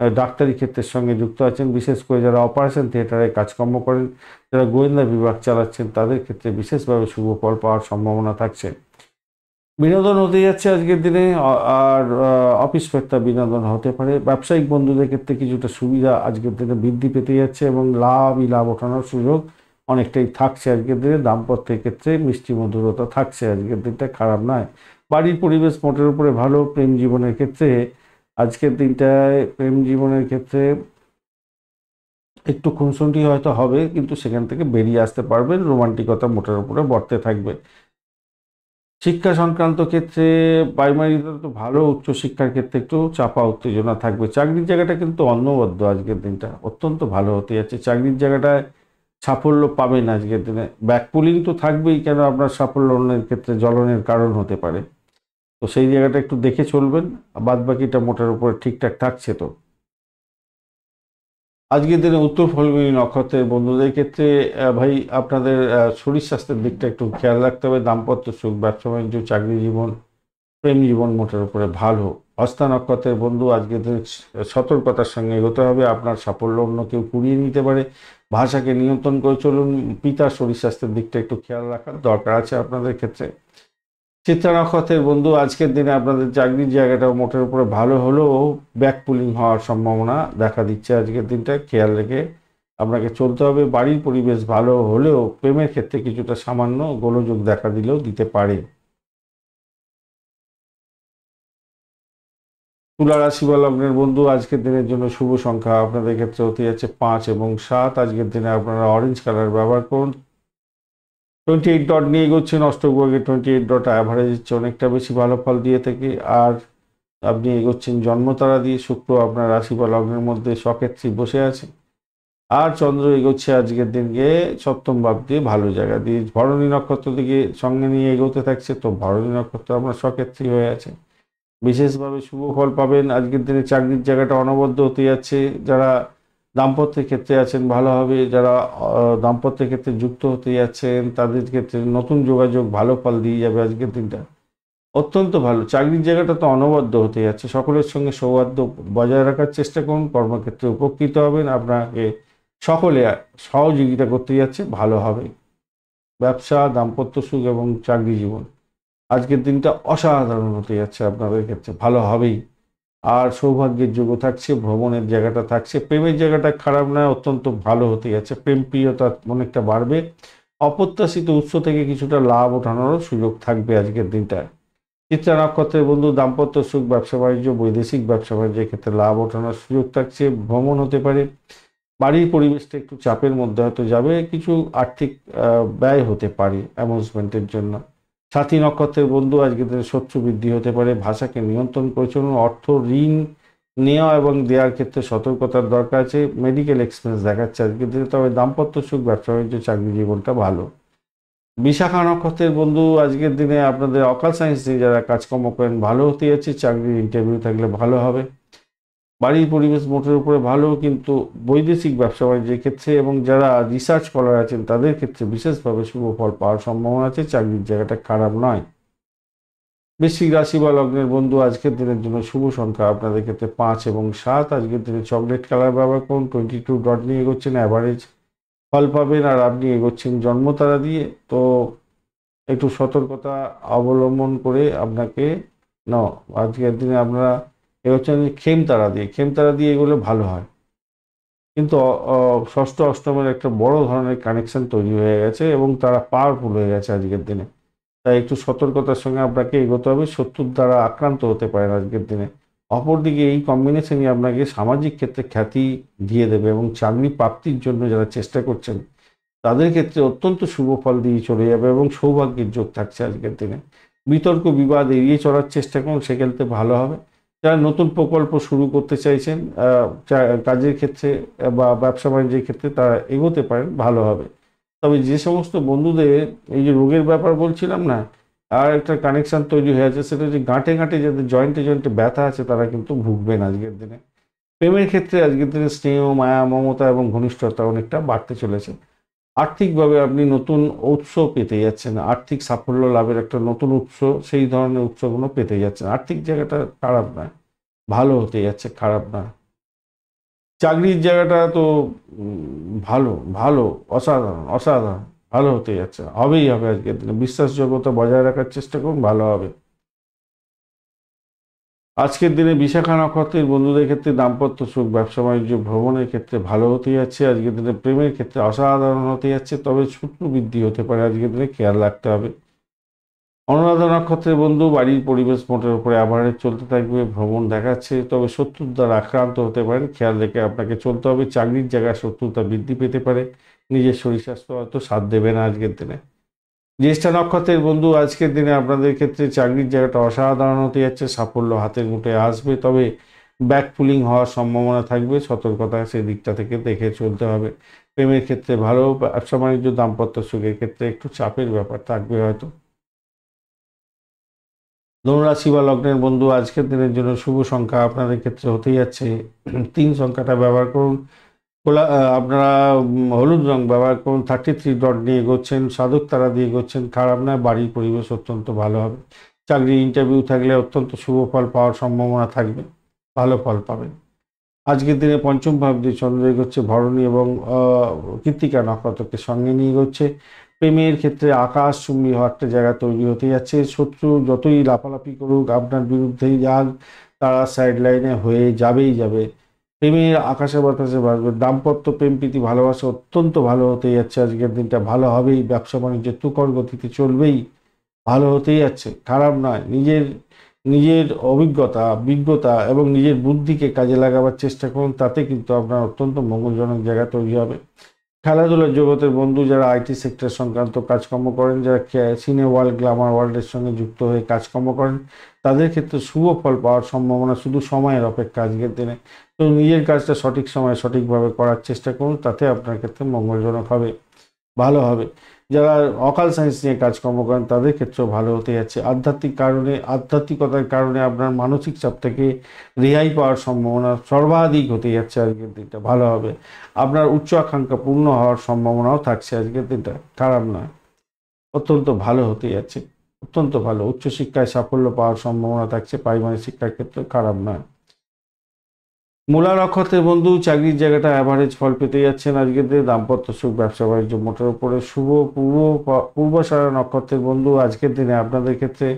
ডাক্তারি ক্ষেত্রের সঙ্গে যুক্ত আছেন, বিশেষ করে যারা অপারেশন থিয়েটারে কাজকর্ম করেন, যারা গোয়েন্দা বিভাগ চালাচ্ছেন, তাদের ক্ষেত্রে বিশেষভাবে শুভ ফল পাওয়ার সম্ভাবনা থাকছে। বিনোদন হতে যাচ্ছে আজকের দিনে, আর অফিস ফেরতা বিনোদন হতে পারে। ব্যবসায়িক বন্ধুদের ক্ষেত্রে কিছুটা সুবিধা আজকের দিনে বৃদ্ধি পেতে যাচ্ছে এবং লাভ ওঠানোর সুযোগ অনেকটাই থাকছে আজকের দিনে। দাম্পত্যের ক্ষেত্রে মিষ্টি মধুরতা থাকছে আজকের দিনটা, খারাপ নয়। বাড়ির পরিবেশ মোটের উপরে ভালো। প্রেম জীবনের ক্ষেত্রে আজকের দিনটায়, প্রেম জীবনের ক্ষেত্রে একটু খুনসুটি হয়তো হবে, কিন্তু সেখান থেকে বেরিয়ে আসতে পারবেন, রোমান্টিকতা মোটের উপরে বর্তে থাকবে। শিক্ষা সংক্রান্ত ক্ষেত্রে প্রাইমারিতে তো ভালো, উচ্চশিক্ষার ক্ষেত্রে একটু চাপা উত্তেজনা থাকবে। চাকরির জায়গাটা কিন্তু অন্নবদ্য আজকের দিনটা, অত্যন্ত ভালো হতে যাচ্ছে। চাকরির জায়গাটায় সাফল্য পাবেন আজকের দিনে। ব্যাকপুলিং তো থাকবেই, কেন আপনার সাফল্য অন্যের ক্ষেত্রে জ্বলনের কারণ হতে পারে, তো সেই জায়গাটা একটু দেখে চলবেন। বাদ বাকিটা মোটের উপরে ঠিকঠাক থাকছে। তো আজকের দিনে উত্তর ফাল্গুনী নক্ষত্রের বন্ধুদের ক্ষেত্রে ভাই আপনাদের শরীর স্বাস্থ্যের দিকটা একটু খেয়াল রাখতে হবে। দাম্পত্য সুখ, ব্যবসা বাণিজ্য, চাকরি জীবন, প্রেম জীবন মোটের উপরে ভালো। হস্তা নক্ষত্রের বন্ধু আজকের দিনে সতর্কতার সঙ্গে এগোতে হবে, আপনার সাফল্য অন্য কেউ কুড়িয়ে নিতে পারে। ভাষাকে নিয়ন্ত্রণ করে চলুন। পিতার শরীর স্বাস্থ্যের দিকটা একটু খেয়াল রাখার দরকার আছে আপনাদের ক্ষেত্রে। চিত্রা নক্ষত্রের বন্ধু আজকের দিনে আপনাদের চাকরির জায়গাটা মোটের উপরে ভালো হলেও ব্যাক পুলিং হওয়ার সম্ভাবনা দেখা দিচ্ছে আজকের দিনটা, খেয়াল রেখে আপনাকে চলতে হবে। বাড়ির পরিবেশ ভালো হলেও প্রেমের ক্ষেত্রে কিছুটা সামান্য গোলযোগ দেখা দিলেও দিতে পারে। তুলা রাশি বা লগ্নের বন্ধু, আজকের দিনের জন্য শুভ সংখ্যা আপনাদের ক্ষেত্রে হতে যাচ্ছে 5 এবং 7। আজকের দিনে আপনারা অরেঞ্জ কালার ব্যবহার করুন। 28 ডট নিয়ে এগোচ্ছেন, অষ্টক বর্গে 28 ডট অ্যাভারেজ হচ্ছে অনেকটা বেশি ভালো ফল দিয়ে থাকে। আর আপনি এগোচ্ছেন জন্মতারা দিয়ে, শুক্র আপনার রাশি বা লগ্নের মধ্যে সক্ষেত্রে বসে আছে। আর চন্দ্র এগোচ্ছে আজকের দিনকে সপ্তম ভাব দিয়ে, ভালো জায়গা দিয়ে ভরণী নক্ষত্র দিকে সঙ্গে নিয়ে এগোতে থাকছে। তো ভরণী নক্ষত্র আপনার সক্ষেত্রী হয়ে আছে, বিশেষভাবে শুভ ফল পাবেন। আজকের দিনে চাকরির জায়গাটা অনবদ্য হতে যাচ্ছে। যারা দাম্পত্যের ক্ষেত্রে আছেন ভালো হবে, যারা দাম্পত্যের ক্ষেত্রে যুক্ত হতে যাচ্ছেন তাদের ক্ষেত্রে নতুন যোগাযোগ ভালো ফল দিয়ে যাবে। আজকের দিনটা অত্যন্ত ভালো। চাকরির জায়গাটা তো অনবদ্য হতে যাচ্ছে। সকলের সঙ্গে সৌহার্দ্য বজায় রাখার চেষ্টা করুন, কর্মক্ষেত্রে উপকৃত হবেন। আপনাকে সকলে সহযোগিতা করতে যাচ্ছে, ভালো হবে। ব্যবসা, দাম্পত্য সুখ এবং চাকরি জীবন, আজকের দিনটা অসাধারণ হতে যাচ্ছে আপনাদের ক্ষেত্রে, ভালো হবেই। আর সৌভাগ্যের যোগ থাকছে, ভ্রমণের জায়গাটা থাকছে। প্রেমের জায়গাটা খারাপ নয়, অত্যন্ত ভালো হতে যাচ্ছে। প্রেম প্রিয়তা অনেকটা বাড়বে। অপ্রত্যাশিত উৎস থেকে কিছুটা লাভ ওঠানোরও সুযোগ থাকবে আজকের দিনটায়। চিত্রা নক্ষত্রের বন্ধু, দাম্পত্য সুখ, ব্যবসা বাণিজ্য, বৈদেশিক ব্যবসা বাণিজ্যের ক্ষেত্রে লাভ ওঠানোর সুযোগ থাকছে। ভ্রমণ হতে পারে। বাড়ির পরিবেশটা একটু চাপের মধ্যে হয়তো যাবে, কিছু আর্থিক ব্যয় হতে পারে অ্যামুজমেন্টের জন্য। সাথী নক্ষত্রের বন্ধু, আজকের দিনে শত্রু বৃদ্ধি হতে পারে। ভাষাকে নিয়ন্ত্রণ করে চলুন। অর্থ ঋণ নেওয়া এবং দেওয়ার ক্ষেত্রে সতর্কতার দরকার আছে। মেডিকেল এক্সপেন্স দেখাচ্ছে আজকের দিনে। তবে দাম্পত্য সুখ, ব্যবসা বাণিজ্য, চাকরি জীবনটা ভালো। বিশাখা নক্ষত্রের বন্ধু, আজকের দিনে আপনাদের অকাল সায়েন্স নিয়ে যারা কাজকর্ম করেন ভালো হতে যাচ্ছে। চাকরির ইন্টারভিউ থাকলে ভালো হবে। বাড়ির পরিবেশ মোটের উপরে ভালো, কিন্তু বৈদেশিক ব্যবসা বাণিজ্যের ক্ষেত্রে এবং যারা রিসার্চ স্কলার আছেন তাদের ক্ষেত্রে বিশেষভাবে শুভ ফল পাওয়ার সম্ভাবনা আছে। চাকরির জায়গাটা খারাপ নয়। বৃশ্চিক রাশি বা লগ্নের বন্ধু, আজকের দিনের জন্য শুভ সংখ্যা আপনাদের ক্ষেত্রে 5 এবং 7। আজকের দিনে চকলেট কালার ব্যবহার করুন। 22 ডট নিয়ে এগোচ্ছেন, অ্যাভারেজ ফল পাবেন। আর আপনি এগোচ্ছেন জন্মতারা দিয়ে। তো একটু সতর্কতা অবলম্বন করে আপনাকে আজকের দিনে আপনারা এগোচ্ছেন খেমতারা দিয়ে। খেমতারা দিয়ে এগুলো ভালো হয়, কিন্তু ষষ্ঠ অষ্টমের একটা বড় ধরনের কানেকশন তৈরি হয়ে গেছে এবং তারা পাওয়ারফুল হয়ে গেছে আজকের দিনে। তাই একটু সতর্কতার সঙ্গে আপনাকে এগোতে হবে। শত্রুর দ্বারা আক্রান্ত হতে পারেন আজকের দিনে। অপরদিকে এই কম্বিনেশনই আপনাকে সামাজিক ক্ষেত্রে খ্যাতি দিয়ে দেবে এবং চাকরি প্রাপ্তির জন্য যারা চেষ্টা করছেন তাদের ক্ষেত্রে অত্যন্ত শুভ ফল দিয়ে চলে যাবে এবং সৌভাগ্যের যোগ থাকছে আজকের দিনে। বিতর্ক বিবাদ এড়িয়ে চলার চেষ্টা করুন, সেক্ষেত্রে ভালো হবে। যারা নতুন প্রকল্প শুরু করতে চাইছেন কাজের ক্ষেত্রে বা ব্যবসা বাণিজ্যের ক্ষেত্রে, তারা এগোতে পারেন, ভালো হবে। তবে যে সমস্ত বন্ধুদের এই যে রোগের ব্যাপার বলছিলাম না, আর একটা কানেকশন তৈরি হয়ে আছে, সেটা হচ্ছে গাঁটে গাঁটে যাদের জয়েন্টে জয়েন্টে ব্যথা আছে তারা কিন্তু ভুগবেন আজকের দিনে। প্রেমের ক্ষেত্রে আজকের দিনে স্নেহ, মায়া, মমতা এবং ঘনিষ্ঠতা অনেকটা বাড়তে চলেছে। আর্থিকভাবে আপনি নতুন উৎস পেতে যাচ্ছেন, আর্থিক সাফল্য লাভের একটা নতুন উৎস, সেই ধরনের উৎসগুলো পেতে যাচ্ছেন। আর্থিক জায়গাটা খারাপ নয়, ভালো হতে যাচ্ছে, খারাপ নয়। চাকরির জায়গাটা তো ভালো ভালো, অসাধারণ অসাধারণ, ভালো হতে যাচ্ছে, হবেই হবে। আজকের দিনে বিশ্বাসযোগ্যতা বজায় রাখার চেষ্টা করুন, ভালো হবে। আজকের দিনে বিশাখা নক্ষত্রের বন্ধুদের ক্ষেত্রে দাম্পত্য সুখ, ব্যবসা বাণিজ্য, ভ্রমণের ক্ষেত্রে ভালো হতে যাচ্ছে। আজকের দিনে প্রেমের ক্ষেত্রে অসাধারণ হতে যাচ্ছে, তবে শত্রু বৃদ্ধি হতে পারে। আজকের দিনে খেয়াল রাখতে হবে। অনুরাধা নক্ষত্রের বন্ধু, বাড়ির পরিবেশ মোটের উপরে অ্যাভারেজ চলতে থাকবে। ভ্রমণ দেখাচ্ছে, তবে শত্রুর দ্বারা আক্রান্ত হতে পারেন, খেয়াল রেখে আপনাকে চলতে হবে। চাকরির জায়গায় শত্রুতা বৃদ্ধি পেতে পারে। নিজের শরীর স্বাস্থ্য হয়তো সাথ দেবে না আজকের দিনে। জ্যেষ্ঠা নক্ষত্রের বন্ধু, আজকের দিনে আপনাদের ক্ষেত্রে চাকরির জায়গাটা অসাধারণ হতে যাচ্ছে। সাফল্য হাতের মুঠোয় আসবে, তবে ব্যাকপুলিং হওয়ার সম্ভাবনা থাকবে। সতর্কতা সেই দিকটা থেকে দেখে চলতে হবে। প্রেমের ক্ষেত্রে ভালো, ব্যবসা বাণিজ্য, দাম্পত্য সুখের ক্ষেত্রে একটু চাপের ব্যাপার থাকবে হয়তো। ধনুরাশি বা লগ্নের বন্ধু, আজকের দিনের জন্য শুভ সংখ্যা আপনাদের ক্ষেত্রে হতে যাচ্ছে 3 সংখ্যাটা ব্যবহার করুন। আপনারা হলুদ রং ব্যবহার করুন। 33 ডট নিয়ে এগোচ্ছেন, সাধক তারা দিয়ে এগোচ্ছেন, খারাপ না। বাড়ির পরিবেশ অত্যন্ত ভালো হবে। চাকরি ইন্টারভিউ থাকলে অত্যন্ত শুভ ফল পাওয়ার সম্ভাবনা থাকবে, ভালো ফল পাবেন। আজকের দিনে পঞ্চম ভাব দিয়ে চন্দ্র এগোচ্ছে ভরণী এবং কৃত্তিকা নক্ষত্রকে সঙ্গে নিয়ে এগোচ্ছে। প্রেমের ক্ষেত্রে আকাশচুম্বী হওয়ার একটা জায়গা তৈরি হতে যাচ্ছে। শত্রু যতই লাফালাফি করুক, আপনার বিরুদ্ধেই যাক, তারা সাইড লাইনে হয়ে যাবেই যাবে। প্রেমের আকাশে বাতাসে বাড়বে, দাম্পত্য প্রেম প্রীতি ভালোবাসা অত্যন্ত ভালো হতে যাচ্ছে আজকের দিনটা, ভালো হবেই, ব্যবসা বাণিজ্য তুখর গতিতে চলবেই, ভালো হতেই যাচ্ছে, খারাপ নয়। নিজের নিজের অভিজ্ঞতা বিজ্ঞতা এবং নিজের বুদ্ধিকে কাজে লাগাবার চেষ্টা করুন, তাতে কিন্তু আপনার অত্যন্ত মঙ্গলজনক জায়গা তৈরি হবে। খেলাধুলার জগতের বন্ধু যারা আইটি সেক্টর সংক্রান্ত কাজকর্ম করেন, যারা সিনে ওয়ার্ল্ড গ্ল্যামার ওয়ার্ল্ডের সঙ্গে যুক্ত হয়ে কাজকর্ম করেন, তাদের ক্ষেত্রে শুভ ফল পাওয়ার সম্ভাবনা শুধু সময়ের অপেক্ষা আজকের দিনে। তো নিজের কাজটা সঠিক সময়ে সঠিকভাবে করার চেষ্টা করুন, তাতে আপনার ক্ষেত্রে মঙ্গলজনক হবে, ভালো হবে। যারা অকাল সায়েন্স নিয়ে কাজকর্ম করেন তাদের ক্ষেত্রেও ভালো হতে যাচ্ছে। আধ্যাত্মিকতার কারণে আপনার মানসিক চাপ থেকে রেহাই পাওয়ার সম্ভাবনা সর্বাধিক হতে যাচ্ছে আজকের দিনটা, ভালো হবে। আপনার উচ্চ আকাঙ্ক্ষা পূর্ণ হওয়ার সম্ভাবনাও থাকছে আজকের দিনটা, খারাপ নয়, অত্যন্ত ভালো হতে যাচ্ছে, অত্যন্ত ভালো। উচ্চশিক্ষায় সাফল্য পাওয়ার সম্ভাবনা থাকছে, প্রাইমারি শিক্ষার ক্ষেত্রে খারাপ নয়। মূলা নক্ষত্রের বন্ধু চাকরির জায়গাটা অ্যাভারেজ ফল পেতে যাচ্ছেন আজকের দিনে। দাম্পত্য সুখ, ব্যবসা বাণিজ্য মোটের উপরে শুভ। পূর্বাষাঢ়া নক্ষত্রের বন্ধু আজকের দিনে আপনাদের ক্ষেত্রে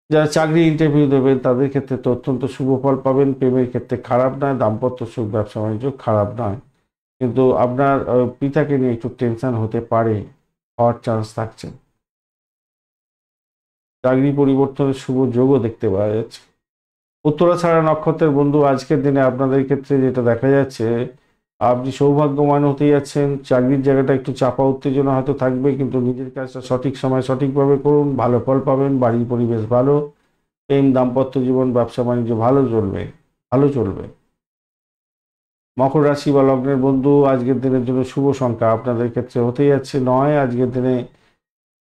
যারা চাকরি ইন্টারভিউ দেবেন তাদের ক্ষেত্রে তো অত্যন্ত শুভ ফল পাবেন। প্রেমের ক্ষেত্রে খারাপ নয়, দাম্পত্য সুখ ব্যবসা বাণিজ্য খারাপ নয়, কিন্তু আপনার পিতাকে নিয়ে একটু টেনশন হতে পারে, হওয়ার চান্স থাকছে। চাকরি পরিবর্তনের শুভ যোগও দেখতে পাওয়া যাচ্ছে। উত্তরাষাঢ়া নক্ষত্রের বন্ধু আজকের দিনে আপনাদের ক্ষেত্রে যেটা দেখা যাচ্ছে, আপনি সৌভাগ্যবান হতে যাচ্ছেন। চাকরির জায়গাটা একটু চাপা উত্তেজনা হয়তো থাকবে, কিন্তু নিজের কাজটা সঠিক সময় সঠিকভাবে করুন, ভালো ফল পাবেন। বাড়ির পরিবেশ ভালো, প্রেম দাম্পত্য জীবন ব্যবসা বাণিজ্য ভালো চলবে, ভালো চলবে। মকর রাশি বা লগ্নের বন্ধু আজকের দিনের জন্য শুভ সংখ্যা আপনাদের ক্ষেত্রে হতে যাচ্ছে 9। আজকের দিনে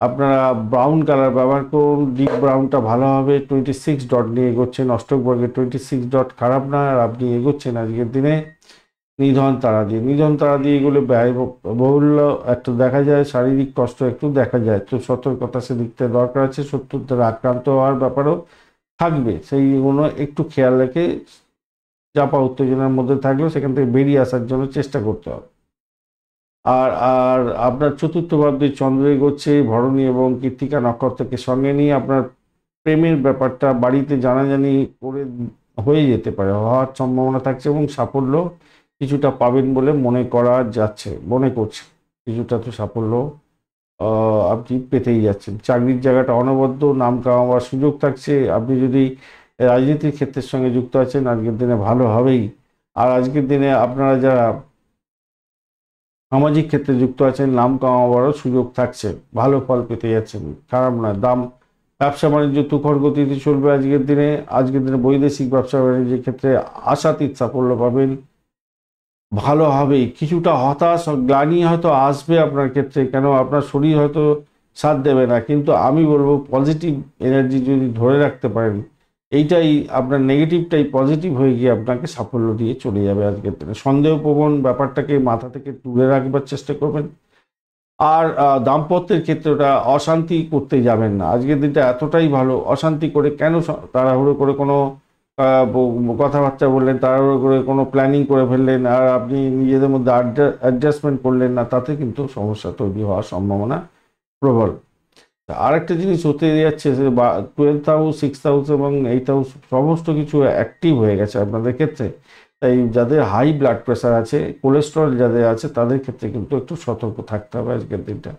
আপনারা ব্রাউন কালার ব্যবহার করুন, ডিপ ব্রাউনটা ভালো হবে। 26 ডট নিয়ে এগোচ্ছেন, অষ্টক বর্গের 26 ডট খারাপ না, আর আপনি এগোচ্ছেন আজকের দিনে নিধন তারা দিয়ে। নিধন তারা দিয়ে এগুলো ব্যয়বহুল্য একটু দেখা যায়, শারীরিক কষ্ট একটু দেখা যায়, তো সতর্কতা সেদিকতে দরকার আছে। শত্রুর দ্বারা আক্রান্ত হওয়ার ব্যাপারও থাকবে, সেইগুলো একটু খেয়াল রেখে চাপা উত্তেজনার মধ্যে থাকলেও সেখান থেকে বেরিয়ে আসার জন্য চেষ্টা করতে হবে। আর আর আপনার চতুর্থ ভাবটি চন্দ্র এগোচ্ছে ভরণী এবং কৃত্তিকা নক্ষত্রকে সঙ্গে নিয়ে আপনার প্রেমের ব্যাপারটা বাড়িতে জানাজানি করে হয়ে যেতে পারে, হওয়ার সম্ভাবনা থাকছে, এবং সাফল্য কিছুটা পাবেন বলে মনে করা যাচ্ছে, মনে করছে কিছুটা তো সাফল্য আপনি পেতেই যাচ্ছেন। চাকরির জায়গাটা অনবদ্য, নাম কামাবার সুযোগ থাকছে। আপনি যদি রাজনীতির ক্ষেত্রের সঙ্গে যুক্ত আছেন আজকের দিনে ভালো হবেই। আর আজকের দিনে আপনারা যারা সামাজিক ক্ষেত্রে যুক্ত আছেন নাম কামাবারও সুযোগ থাকছে, ভালো ফল পেতে যাচ্ছেন, খারাপ নয়। ব্যবসা বাণিজ্য তুখর গতিতে চলবে আজকের দিনে। আজকের দিনে বৈদেশিক ব্যবসা বাণিজ্যের ক্ষেত্রে আশাতীত সাফল্য পাবেন, ভালো হবেই। কিছুটা হতাশ গ্লানি হয়তো আসবে আপনার ক্ষেত্রে, কেন আপনার শরীর হয়তো সাথ দেবে না, কিন্তু আমি বলবো পজিটিভ এনার্জি যদি ধরে রাখতে পারেন, এইটাই আপনার নেগেটিভটাই পজিটিভ হয়ে গিয়ে আপনাকে সাফল্য দিয়ে চলে যাবে আজকের দিনে। সন্দেহপ্রবণ ব্যাপারটাকে মাথা থেকে তুলে রাখবার চেষ্টা করবেন। আর দাম্পত্যের ক্ষেত্রে ওটা অশান্তি করতে যাবেন না, আজকের দিনটা এতটাই ভালো। অশান্তি করে কেন তাড়াহুড়ো করে কোনো কথাবার্তা বললেন, তাড়াহুড়ো করে কোনো প্ল্যানিং করে ফেললেন, আর আপনি নিজেদের মধ্যে অ্যাডজাস্টমেন্ট করলেন না, তাতে কিন্তু সমস্যা তৈরি হওয়ার সম্ভাবনা প্রবল। আরেকটা জিনিস হতে যাচ্ছে যে 12th হাউস, 6th হাউস এবং 8th হাউস সমস্ত কিছু অ্যাক্টিভ হয়ে গেছে আপনাদের ক্ষেত্রে। তাই যাদের হাই ব্লাড প্রেশার আছে, কোলেস্টেরল যাদের আছে, তাদের ক্ষেত্রে কিন্তু একটু সতর্ক থাকতে হবে আজকের দিনটা।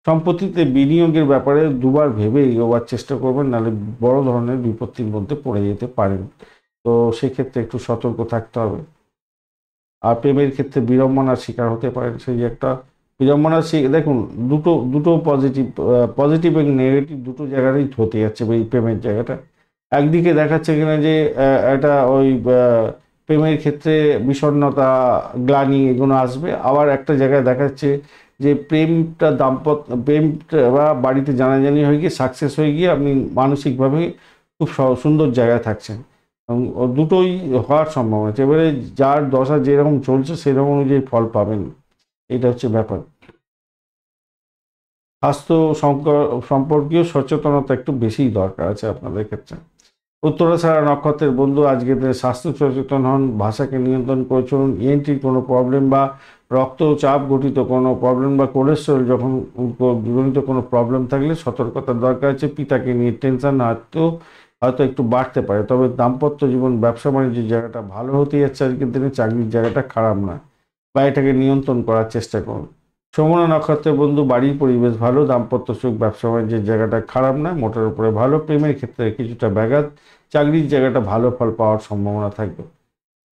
সম্পত্তিতে বিনিয়োগের ব্যাপারে দুবার ভেবে এগোবার চেষ্টা করবেন, নাহলে বড় ধরনের বিপত্তির মধ্যে পড়ে যেতে পারেন, তো সেক্ষেত্রে একটু সতর্ক থাকতে হবে। আর প্রেমের ক্ষেত্রে বিড়ম্বনার শিকার হতে পারেন, সেই একটা বিড়ম্বনার দেখুন দুটো পজিটিভ এবং নেগেটিভ দুটো জায়গাতেই হতে যাচ্ছে এই প্রেমের জায়গাটা। একদিকে দেখাচ্ছে কিনা যে একটা ওই প্রেমের ক্ষেত্রে বিষণ্ণতা গ্লানি এগুলো আসবে, আবার একটা জায়গায় দেখাচ্ছে যে প্রেমটা বা বাড়িতে জানাজানি হয়ে গিয়ে সাকসেস হয়ে গিয়ে আপনি মানসিকভাবে খুব সুন্দর জায়গায় থাকছেন, এবং দুটোই হওয়ার সম্ভাবনা আছে। এবারে যার দশা যেরকম চলছে সেরকম অনুযায়ী ফল পাবেন, এটা হচ্ছে ব্যাপার। স্বাস্থ্য সম্পর্কীয় সচেতনতা একটু বেশিই দরকার আছে আপনাদের ক্ষেত্রে। উত্তরাষাঢ়া নক্ষত্রের বন্ধু আজকের দিনে স্বাস্থ্য সচেতন হন, ভাষাকে নিয়ন্ত্রণ করে চলুন। ইএনটির কোনো প্রবলেম বা রক্তচাপ ঘটিত কোনো প্রবলেম বা কোলেস্টেরল জনিত কোনো প্রবলেম থাকলে সতর্কতার দরকার আছে। পিতাকে নিয়ে টেনশন হয়তো হয়তো একটু বাড়তে পারে। তবে দাম্পত্য জীবন, ব্যবসা বাণিজ্যের জায়গাটা ভালো হতে যাচ্ছে আজকের দিনে, চাকরির জায়গাটা খারাপ না, বা এটাকে নিয়ন্ত্রণ করার চেষ্টা করুন। শ্রবণা নক্ষত্রের বন্ধু, বাড়ির পরিবেশ ভালো, দাম্পত্য সুখ, ব্যবসা বাণিজ্যের জায়গাটা খারাপ না, মোটের উপরে ভালো। প্রেমের ক্ষেত্রে কিছুটা ব্যাঘাত, চাকরির জায়গাটা ভালো ফল পাওয়ার সম্ভাবনা থাকবে।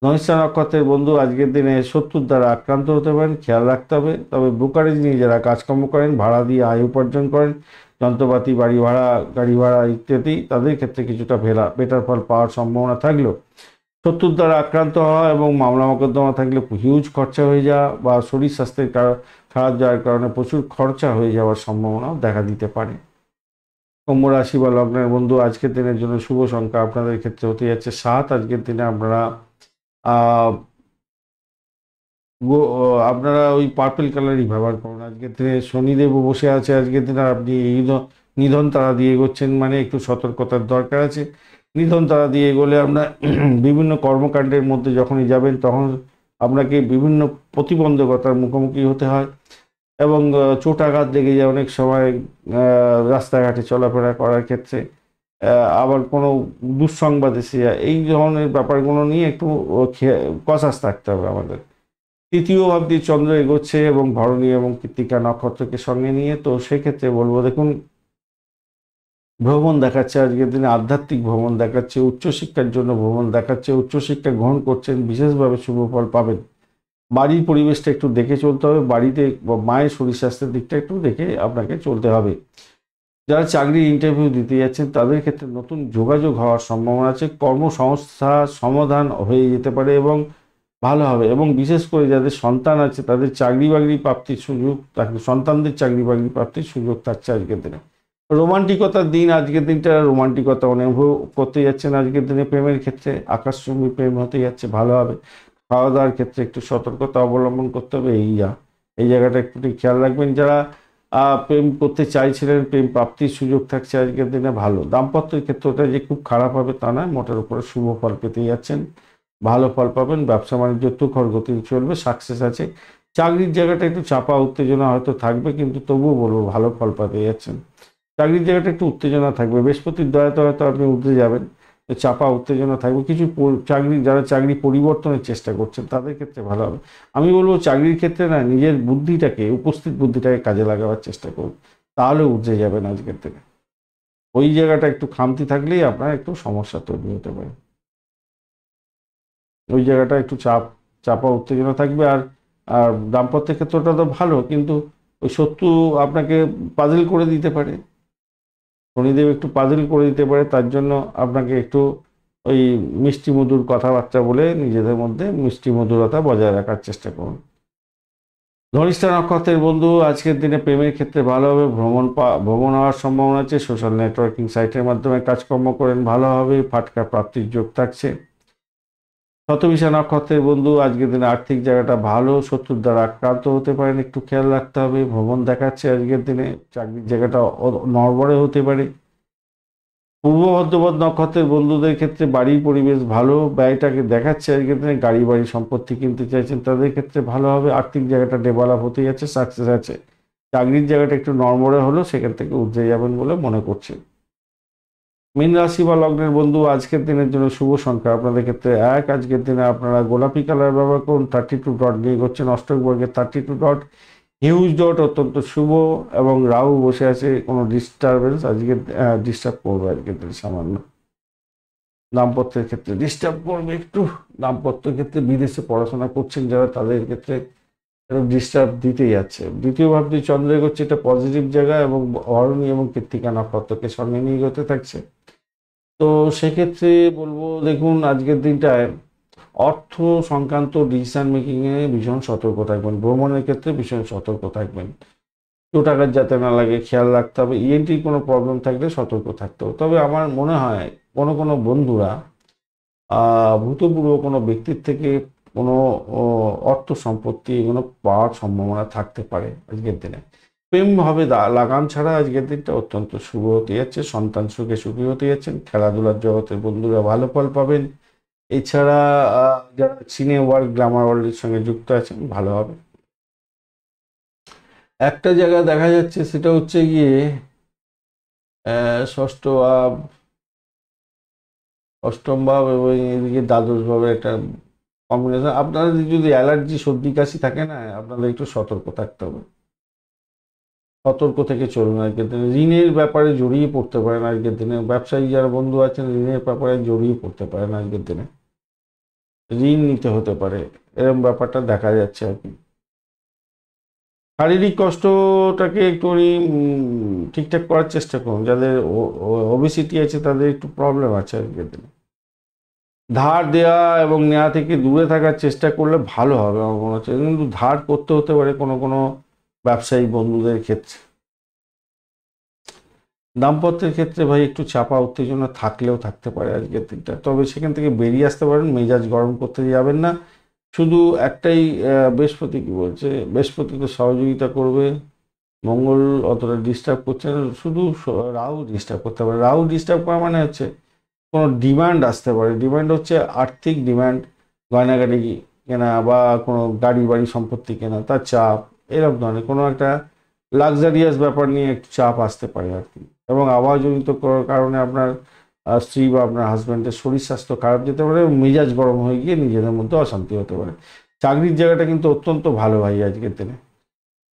ধনিষ্ঠা নক্ষত্রের বন্ধু, আজকের দিনে শত্রুর দ্বারা আক্রান্ত হতে পারেন, খেয়াল রাখতে হবে। তবে ব্রোকারেজ নিয়ে যারা কাজকর্ম করেন, ভাড়া দিয়ে আয় উপার্জন করেন, যন্ত্রপাতি, বাড়ি ভাড়া, গাড়ি ভাড়া ইত্যাদি, তাদের ক্ষেত্রে কিছুটা বেটার ফল পাওয়ার সম্ভাবনা থাকলেও শত্রুর দ্বারা আক্রান্ত হওয়া এবং মামলা মোকদ্দমা থাকলে হিউজ খরচা হয়ে যাওয়া বা শরীর স্বাস্থ্যের খারাপ যাওয়ার কারণে প্রচুর খরচা হয়ে যাওয়ার সম্ভাবনাও দেখা দিতে পারে। কুম্ভ রাশি বা লগ্নের বন্ধু, আজকের দিনের জন্য শুভ সংখ্যা আপনাদের ক্ষেত্রে হতে যাচ্ছে 7। আজকের দিনে আপনারা আহ আপনারা ওই পার্পেল কালারই ব্যবহার করুন। আজকের দিনে শনিদেবও বসে আছে, আজকের দিনে আপনি এই নিধন তারা দিয়ে এগোচ্ছেন, মানে একটু সতর্কতার দরকার আছে। নিধন তারা দিয়ে এগোলে আপনার বিভিন্ন কর্মকাণ্ডের মধ্যে যখনই যাবেন তখন আপনাকে বিভিন্ন প্রতিবন্ধকতার মুখোমুখি হতে হয়, এবং চোট আঘাত লেগে যায় অনেক সময় রাস্তাঘাটে চলাফেরা করার ক্ষেত্রে। আবার কোনো দুঃসংবাদ এসে যায়, এই ধরনের ব্যাপারগুলো নিয়ে একটু কসাস থাকতে হবে আমাদের। তৃতীয় ভাবটি চন্দ্র এগোচ্ছে এবং ভরণী এবং কৃত্তিকা নক্ষত্রকে সঙ্গে নিয়ে, তো সেক্ষেত্রে বলবো দেখুন, ভ্রমণ দেখাচ্ছে আজকের দিনে, আধ্যাত্মিক ভ্রমণ দেখাচ্ছে, উচ্চশিক্ষার জন্য ভ্রমণ দেখাচ্ছে, উচ্চশিক্ষা গ্রহণ করছেন, বিশেষভাবে শুভ ফল পাবেন। বাড়ির পরিবেশটা একটু দেখে চলতে হবে, বাড়িতে মায়ের শরীর স্বাস্থ্যের দিকটা একটু দেখে আপনাকে চলতে হবে। যারা চাকরির ইন্টারভিউ দিতে যাচ্ছেন তাদের ক্ষেত্রে নতুন যোগাযোগ হওয়ার সম্ভাবনা আছে, কর্মসংস্থা সমাধান হয়ে যেতে পারে এবং ভালো হবে। এবং বিশেষ করে যাদের সন্তান আছে তাদের চাকরি বাকরি প্রাপ্তির সুযোগ থাকবে, সন্তানদের চাকরি বাকরি প্রাপ্তির সুযোগ থাকছে আজকের দিনে। রোমান্টিকতার দিন, আজকের দিনটা রোমান্টিকতা অনুভব করতে যাচ্ছেন। আজকের দিনে প্রেমের ক্ষেত্রে আকাশচুম্বী প্রেম হতে যাচ্ছে, ভালো হবে। খাওয়া দাওয়ার ক্ষেত্রে একটু সতর্কতা অবলম্বন করতে হবে, এই জায়গাটা একটু খেয়াল রাখবেন। যারা প্রেম করতে চাইছিলেন, প্রেম প্রাপ্তির সুযোগ থাকছে আজকের দিনে, ভালো। দাম্পত্যের ক্ষেত্রটা যে খুব খারাপ হবে তা নয়, মোটের উপরে শুভ ফল পেতে যাচ্ছেন, ভালো ফল পাবেন। ব্যবসা বাণিজ্য তুখর গতি চলবে, সাকসেস আছে। চাকরির জায়গাটা একটু চাপা উত্তেজনা হয়তো থাকবে, কিন্তু তবুও বলবো ভালো ফল পেতে যাচ্ছেন। চাকরির জায়গাটা একটু উত্তেজনা থাকবে, বৃহস্পতির দয়াতে হয়তো আপনি উঠতে যাবেন, তো চাপা উত্তেজনা থাকবে। কিছু যারা চাকরি পরিবর্তনের চেষ্টা করছেন তাদের ক্ষেত্রে ভালো হবে। আমি বলবো চাকরির ক্ষেত্রে না, নিজের বুদ্ধিটাকে, উপস্থিত বুদ্ধিটাকে কাজে লাগাবার চেষ্টা করুন, তাহলে উঠে যাবেন আজকের থেকে। ওই জায়গাটা একটু খামতি থাকলেই আপনার একটু সমস্যা তৈরি হতে পারে, ওই জায়গাটা একটু চাপা উত্তেজনা থাকবে। আর আর দাম্পত্যের ক্ষেত্রটা তো ভালো, কিন্তু ওই শত্রু আপনাকে পাজল করে দিতে পারে, শনিদেব একটু পাজল করে দিতে পারে, তার জন্য আপনাকে একটু ওই মিষ্টি মধুর কথাবার্তা বলে নিজেদের মধ্যে মিষ্টি মধুরতা বজায় রাখার চেষ্টা করুন। ধনিষ্ঠা নক্ষত্রের বন্ধু, আজকের দিনে প্রেমের ক্ষেত্রে ভালো হবে, ভ্রমণ হওয়ার সম্ভাবনা আছে, সোশ্যাল নেটওয়ার্কিং সাইটের মাধ্যমে কাজকর্ম করেন, ভালো হবে। ফাটকা প্রাপ্তির যোগ থাকছে। শতবিশা নক্ষত্রের বন্ধু, আজকের দিনে আর্থিক জায়গাটা ভালো, শত্রুর দ্বারা আক্রান্ত হতে পারেন, একটু খেয়াল রাখতে হবে। ভ্রমণ দেখাচ্ছে আজকের দিনে, চাকরির জায়গাটা নড়বড়ে হতে পারে। পূর্ব ভদ্রপদ নক্ষত্রের বন্ধুদের ক্ষেত্রে বাড়ির পরিবেশ ভালো, ব্যয়টাকে দেখাচ্ছে আজকের দিনে। গাড়ি বাড়ি সম্পত্তি কিনতে চাইছেন তাদের ক্ষেত্রে ভালো হবে, আর্থিক জায়গাটা ডেভেলপ হতে যাচ্ছে, সাকসেস আছে। চাকরির জায়গাটা একটু নড়বড়ে হলো, সেখান থেকে উঠে যাবেন বলে মনে করছে। মীন রাশি বা লগ্নের বন্ধু, আজকের দিনের জন্য শুভ সংখ্যা আপনাদের ক্ষেত্রে 1। আজকের দিনে আপনারা গোলাপি কালার ব্যবহার করুন। 32 ডট নিয়ে করছেন, অষ্টক বর্গের 32 ডট, হিউজ ডট অত্যন্ত শুভ। এবং রাহু বসে আছে, কোনো ডিস্টারবেন্স আজকে ডিস্টার্ব করবে আজকের দিনে সামান্য। দাম্পত্যের ক্ষেত্রে ডিস্টার্ব করবে একটু, দাম্পত্যের ক্ষেত্রে বিদেশে পড়াশোনা করছেন যারা তাদের ক্ষেত্রে ডিস্টার্ব দিতেই যাচ্ছে। দ্বিতীয় ভাবটি চন্দ্র এগোচ্ছে, এটা পজিটিভ জায়গা, এবং অরণি এবং কৃত্তিকা নক্ষত্রকে সঙ্গে নিয়ে এগোতে থাকছে। তো সেক্ষেত্রে বলবো দেখুন, আজকের দিনটায় অর্থ সংক্রান্ত ডিসিশন মেকিংয়ে ভীষণ সতর্ক থাকবেন, ভ্রমণের ক্ষেত্রে ভীষণ সতর্ক থাকবেন। চোট আঘাত যাতে না লাগে খেয়াল রাখতে হবে, ইএনটির কোনো প্রবলেম থাকলে সতর্ক থাকতে হবে। তবে আমার মনে হয় কোনো কোনো বন্ধুরা ভূতপূর্ব কোনো ব্যক্তির থেকে কোনো অর্থ সম্পত্তি এগুলো পাওয়ার সম্ভাবনা থাকতে পারে আজকের দিনে। প্রেম হবে লাগাম ছাড়া, আজকের দিনটা অত্যন্ত শুভ হতে যাচ্ছে, সন্তান সুখে সুখী হতে যাচ্ছেন। খেলাধুলার জগতের বন্ধুরা ভালো ফল পাবেন। এছাড়া যারা সিনে ওয়ার্ল্ড, গ্ল্যামার ওয়ার্ল্ডের সঙ্গে যুক্ত আছেন, ভালো হবে। একটা জায়গা দেখা যাচ্ছে, সেটা হচ্ছে গিয়ে ষষ্ঠ অষ্টম ভাব এবং এদিকে দ্বাদশ ভাবের একটা কম্বিনেশন। আপনাদের যদি অ্যালার্জি সর্দি কাশি থাকে না, আপনাদের একটু সতর্ক থাকতে হবে, সতর্ক থেকে চলুন। আজকের দিনে ঋণের ব্যাপারে জড়িয়ে পড়তে পারেন, আজকের দিনে ব্যবসায়ী যারা বন্ধু আছেন ঋণের ব্যাপারে জড়িয়ে পড়তে পারেন, আজকের দিনে ঋণ নিতে হতে পারে, এরকম ব্যাপারটা দেখা যাচ্ছে আর কি। শারীরিক কষ্টটাকে একটু ঠিকঠাক করার চেষ্টা করুন। যাদের ওবেসিটি আছে তাদের একটু প্রবলেম আছে আজকের দিনে। ধার দেওয়া এবং নেওয়া থেকে দূরে থাকার চেষ্টা করলে ভালো হবে আমার মনে হচ্ছে, কিন্তু ধার করতে হতে পারে কোনো কোনো ব্যবসায়ী বন্ধুদের ক্ষেত্রে। দাম্পত্যের ক্ষেত্রে ভাই একটু চাপা উত্তেজনা থাকলেও থাকতে পারে আজকের দিনটা, তবে সেখান থেকে বেরিয়ে আসতে পারেন, মেজাজ গরম করতে যাবেন না। শুধু একটাই, বৃহস্পতি কি বলছে, বৃহস্পতি তো সহযোগিতা করবে, মঙ্গল অতটা ডিস্টার্ব করছে না, শুধু রাহু ডিস্টার্ব করতে পারে। রাহু ডিস্টার্ব করা মানে হচ্ছে কোনো ডিমান্ড আসতে পারে, ডিমান্ড হচ্ছে আর্থিক ডিমান্ড, গয়নাগাড়ি কেনা বা কোনো গাড়ি বাড়ি সম্পত্তি কেনা, তার চাপ, এরকম ধরনের কোনো একটা লাক্সারিয়াস ব্যাপার নিয়ে একটু চাপ আসতে পারে আর কি। এবং আবহাওয়াজনিত কারণে আপনার স্ত্রী বা আপনার হাজব্যান্ডের শরীর স্বাস্থ্য খারাপ যেতে পারে, মেজাজ গরম হয়ে গিয়ে নিজেদের মধ্যে অশান্তি হতে পারে। চাকরির জায়গাটা কিন্তু অত্যন্ত ভালো ভাই আজকের দিনে,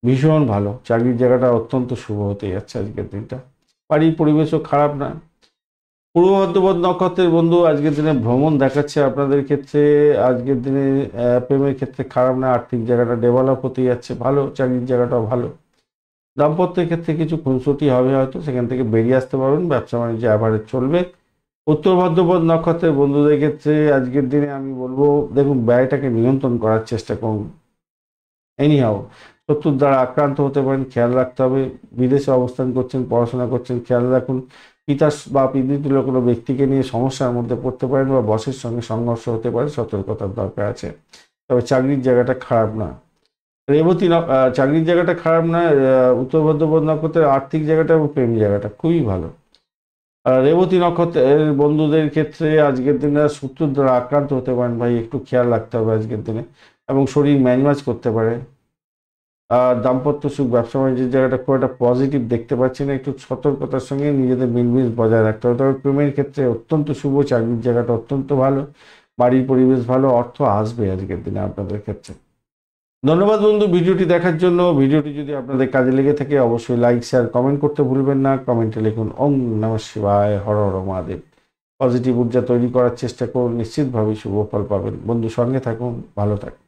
ভীষণ ভালো, চাকরির জায়গাটা অত্যন্ত শুভ হতে যাচ্ছে আজকের দিনটা। বাড়ির পরিবেশও খারাপ না। পূর্ব ভাদ্রপদ নক্ষত্রের বন্ধু আজকের দিনে ভ্রমণ দেখাচ্ছে আপনাদের ক্ষেত্রে, আজকের দিনে প্রেমের ক্ষেত্রে খারাপ না, আর্থিক জায়গাটা ডেভেলপ হতে যাচ্ছে ভালো, চাকরির জায়গাটাও ভালো। দাম্পত্যের ক্ষেত্রে কিছু খুনসুটি হবে হয়তো, সেখান থেকে বেরিয়ে আসতে পারবেন, ব্যবসা বাণিজ্য অ্যাভারেজ চলবে। উত্তর ভাদ্রপদ নক্ষত্রের বন্ধুদের ক্ষেত্রে আজকের দিনে আমি বলবো, দেখুন ব্যয়টাকে নিয়ন্ত্রণ করার চেষ্টা করুন। এনিহাও শত্রুর দ্বারা আক্রান্ত হতে পারেন, খেয়াল রাখতে হবে। বিদেশে অবস্থান করছেন, পড়াশোনা করছেন, খেয়াল রাখুন। পিতা বা পিতৃতুল্য কোনো ব্যক্তিকে নিয়ে সমস্যার মধ্যে পড়তে পারেন বা বসের সঙ্গে সংঘর্ষ হতে পারে, সতর্কতার দরকার আছে। তবে চাকরির জায়গাটা খারাপ না। চাকরির জায়গাটা খারাপ না, উত্তর ভাদ্রপদ নক্ষত্রের আর্থিক জায়গাটা এবং প্রেম জায়গাটা খুবই ভালো। আর রেবতী নক্ষত্রের বন্ধুদের ক্ষেত্রে আজকের দিনে শত্রুর দ্বারা আক্রান্ত হতে পারেন ভাই, একটু খেয়াল রাখতে হবে আজকের দিনে, এবং শরীর ম্যাজম্যাজ করতে পারে। আর দাম্পত্য সুখ ব্যবসা বাণিজ্যের জায়গাটা খুব একটা পজিটিভ দেখতে পাচ্ছি না, একটু সতর্কতার সঙ্গে নিজেদের মিলমিশ বজায় রাখতে হবে। তবে প্রেমের ক্ষেত্রে অত্যন্ত শুভ, চাকরির জায়গাটা অত্যন্ত ভালো, বাড়ির পরিবেশ ভালো, অর্থ আসবে আজকের দিনে আপনাদের ক্ষেত্রে। ধন্যবাদ বন্ধু ভিডিওটি দেখার জন্য। ভিডিওটি যদি আপনাদের কাজে লেগে থাকে অবশ্যই লাইক শেয়ার কমেন্ট করতে ভুলবেন না। কমেন্টে লিখুন ওম নমঃ শিবায়, হর হর মহাদেব। পজিটিভ ঊর্জা তৈরি করার চেষ্টা করুন, নিশ্চিতভাবেই শুভ ফল পাবেন। বন্ধু সঙ্গে থাকুন, ভালো থাকুন।